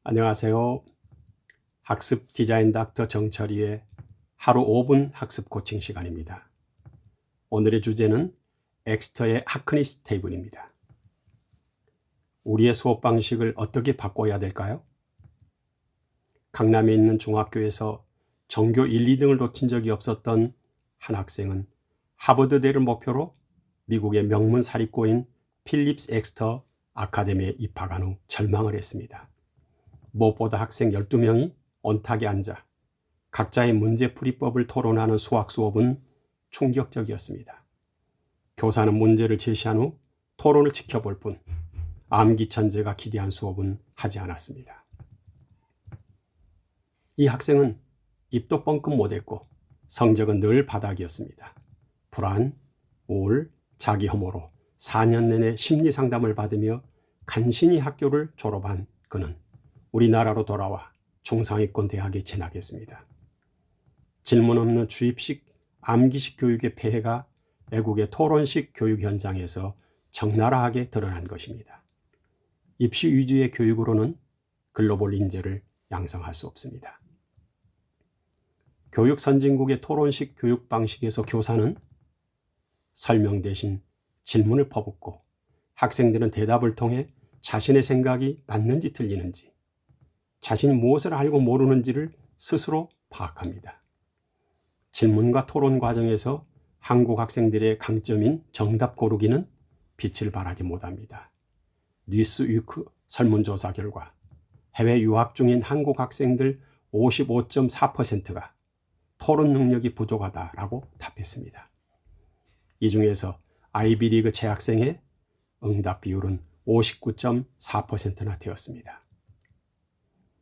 안녕하세요. 학습 디자인 닥터 정철이의 하루 5분 학습 코칭 시간입니다. 오늘의 주제는 엑스터의 하크니스 테이블입니다. 우리의 수업 방식을 어떻게 바꿔야 될까요? 강남에 있는 중학교에서 전교 1, 2등을 놓친 적이 없었던 한 학생은 하버드대를 목표로 미국의 명문 사립고인 필립스 엑스터 아카데미에 입학한 후 절망을 했습니다. 무엇보다 학생 12명이 온탁에 앉아 각자의 문제풀이법을 토론하는 수학 수업은 충격적이었습니다. 교사는 문제를 제시한 후 토론을 지켜볼 뿐 암기천재가 기대한 수업은 하지 않았습니다. 이 학생은 입도 뻥끗 못했고 성적은 늘 바닥이었습니다. 불안, 우울, 자기 혐오로 4년 내내 심리상담을 받으며 간신히 학교를 졸업한 그는 우리나라로 돌아와 중상위권 대학에 진학했습니다. 질문 없는 주입식, 암기식 교육의 폐해가 애국의 토론식 교육 현장에서 적나라하게 드러난 것입니다. 입시 위주의 교육으로는 글로벌 인재를 양성할 수 없습니다. 교육 선진국의 토론식 교육 방식에서 교사는 설명 대신 질문을 퍼붓고 학생들은 대답을 통해 자신의 생각이 맞는지 틀리는지, 자신이 무엇을 알고 모르는지를 스스로 파악합니다. 질문과 토론 과정에서 한국 학생들의 강점인 정답 고르기는 빛을 발하지 못합니다. 뉴스위크 설문조사 결과 해외 유학 중인 한국 학생들 55.4%가 토론 능력이 부족하다라고 답했습니다. 이 중에서 아이비리그 재학생의 응답 비율은 59.4%나 되었습니다.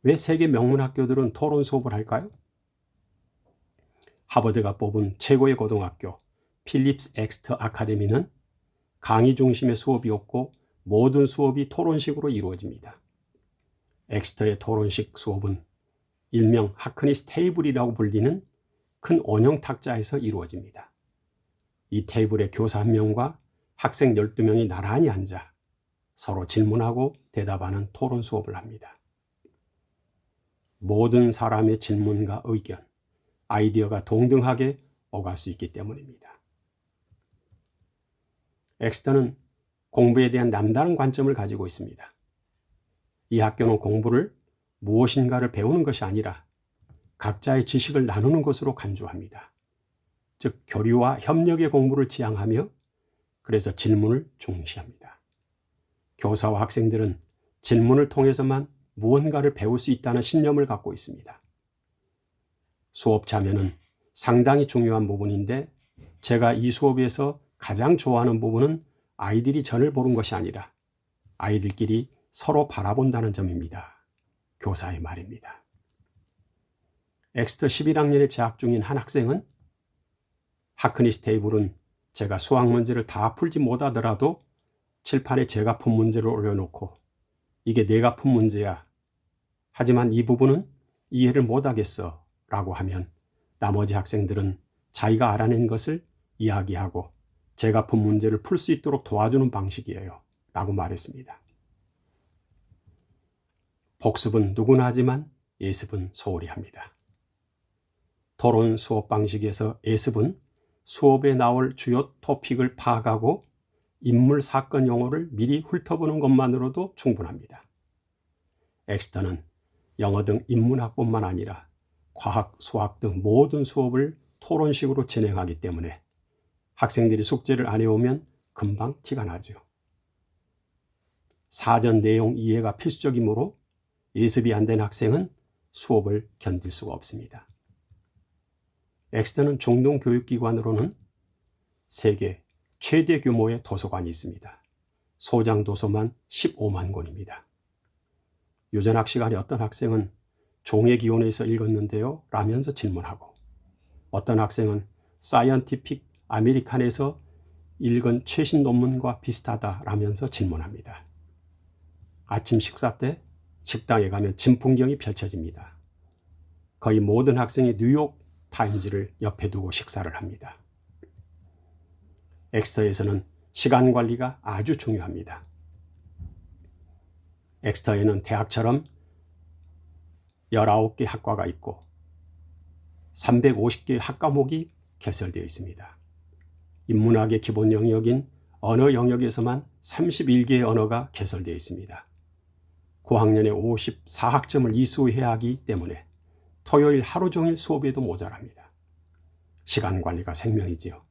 왜 세계 명문 학교들은 토론 수업을 할까요? 하버드가 뽑은 최고의 고등학교 필립스 엑스터 아카데미는 강의 중심의 수업이 없고 모든 수업이 토론식으로 이루어집니다. 엑스터의 토론식 수업은 일명 하크니스 테이블이라고 불리는 큰 원형 탁자에서 이루어집니다. 이 테이블에 교사 1명과 학생 12명이 나란히 앉아 서로 질문하고 대답하는 토론 수업을 합니다. 모든 사람의 질문과 의견, 아이디어가 동등하게 오갈 수 있기 때문입니다. 엑스터는 공부에 대한 남다른 관점을 가지고 있습니다. 이 학교는 공부를 무엇인가를 배우는 것이 아니라 각자의 지식을 나누는 것으로 간주합니다. 즉, 교류와 협력의 공부를 지향하며 그래서 질문을 중시합니다. 교사와 학생들은 질문을 통해서만 무언가를 배울 수 있다는 신념을 갖고 있습니다. 수업 참여는 상당히 중요한 부분인데 제가 이 수업에서 가장 좋아하는 부분은 아이들이 저를 보는 것이 아니라 아이들끼리 서로 바라본다는 점입니다. 교사의 말입니다. 엑스터 11학년에 재학 중인 한 학생은 하크니스 테이블은 제가 수학 문제를 다 풀지 못하더라도 칠판에 제가 푼 문제를 올려놓고 이게 내가 푼 문제야. 하지만 이 부분은 이해를 못하겠어 라고 하면 나머지 학생들은 자기가 알아낸 것을 이야기하고 제가 푼 문제를 풀 수 있도록 도와주는 방식이에요 라고 말했습니다. 복습은 누구나 하지만 예습은 소홀히 합니다. 토론 수업 방식에서 예습은 수업에 나올 주요 토픽을 파악하고 인물 사건 용어를 미리 훑어보는 것만으로도 충분합니다. 엑스터는 영어 등 인문학뿐만 아니라 과학, 수학 등 모든 수업을 토론식으로 진행하기 때문에 학생들이 숙제를 안 해오면 금방 티가 나죠. 사전 내용 이해가 필수적이므로 예습이 안 된 학생은 수업을 견딜 수가 없습니다. 엑스터는 중동 교육기관으로는 세계 최대 규모의 도서관이 있습니다. 소장 도서만 15만 권입니다. 유전학 시간에 어떤 학생은 종의 기원에서 읽었는데요 라면서 질문하고 어떤 학생은 사이언티픽 아메리칸에서 읽은 최신 논문과 비슷하다 라면서 질문합니다. 아침 식사 때 식당에 가면 진풍경이 펼쳐집니다. 거의 모든 학생이 뉴욕 타임즈를 옆에 두고 식사를 합니다. 엑스터에서는 시간 관리가 아주 중요합니다. 엑스터에는 대학처럼 19개 학과가 있고 350개의 학과목이 개설되어 있습니다. 인문학의 기본 영역인 언어 영역에서만 31개의 언어가 개설되어 있습니다. 고학년에 54학점을 이수해야 하기 때문에 토요일 하루 종일 수업에도 모자랍니다. 시간 관리가 생명이지요.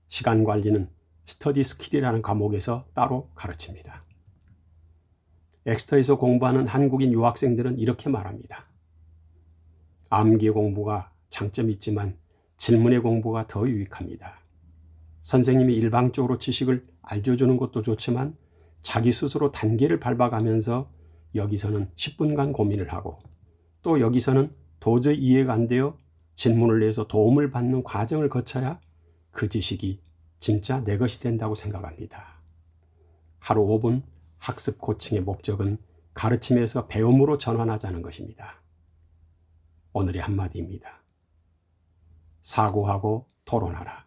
시간 관리는 스터디 스킬이라는 과목에서 따로 가르칩니다. 엑스터에서 공부하는 한국인 유학생들은 이렇게 말합니다. 암기 공부가 장점이 있지만 질문의 공부가 더 유익합니다. 선생님이 일방적으로 지식을 알려주는 것도 좋지만 자기 스스로 단계를 밟아가면서 여기서는 10분간 고민을 하고 또 여기서는 도저히 이해가 안 되어 질문을 내서 도움을 받는 과정을 거쳐야 그 지식이 진짜 내 것이 된다고 생각합니다. 하루 5분 학습 코칭의 목적은 가르침에서 배움으로 전환하자는 것입니다. 오늘의 한마디입니다. 사고하고 토론하라.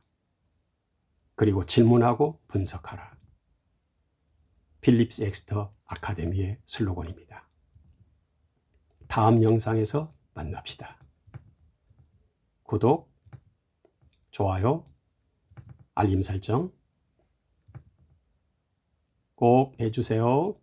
그리고 질문하고 분석하라. 필립스 엑스터 아카데미의 슬로건입니다. 다음 영상에서 만납시다. 구독, 좋아요, 알림 설정 꼭 해주세요.